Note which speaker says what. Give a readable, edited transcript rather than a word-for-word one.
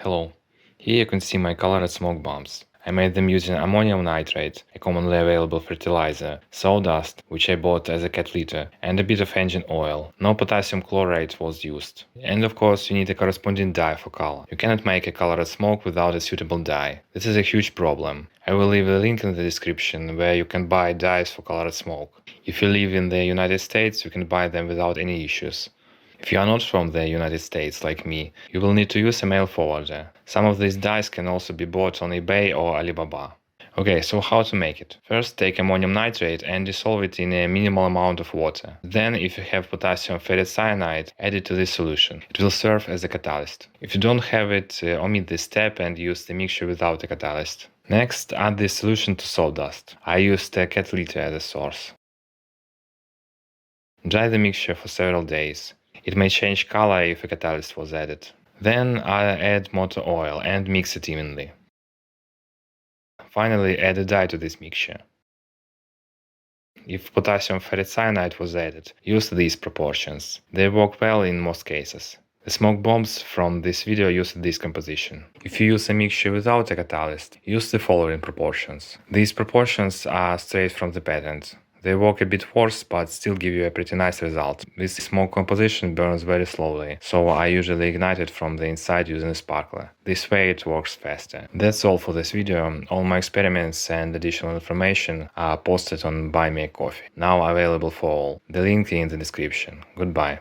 Speaker 1: Hello, here you can see my colored smoke bombs. I made them using ammonium nitrate, a commonly available fertilizer, sawdust, which I bought as a cat litter, and a bit of engine oil. No potassium chlorate was used. And of course you need a corresponding dye for color. You cannot make a colored smoke without a suitable dye. This is a huge problem. I will leave a link in the description where you can buy dyes for colored smoke. If you live in the United States, you can buy them without any issues. If you are not from the United States like me, you will need to use a mail forwarder. Some of these dyes can also be bought on eBay or Alibaba. Okay, so how to make it? First, take ammonium nitrate and dissolve it in a minimal amount of water. Then, if you have potassium ferricyanide, add it to this solution. It will serve as a catalyst. If you don't have it, omit this step and use the mixture without a catalyst. Next, add this solution to sawdust. I used a cat litter as a source. Dry the mixture for several days. It may change color if a catalyst was added. Then add motor oil and mix it evenly. Finally, add a dye to this mixture. If potassium ferricyanide was added, use these proportions. They work well in most cases. The smoke bombs from this video use this composition. If you use a mixture without a catalyst, use the following proportions. These proportions are straight from the patent. They work a bit worse, but still give you a pretty nice result. This smoke composition burns very slowly, so I usually ignite it from the inside using a sparkler. This way it works faster. That's all for this video. All my experiments and additional information are posted on Buy Me a Coffee, now available for all. The link in the description. Goodbye.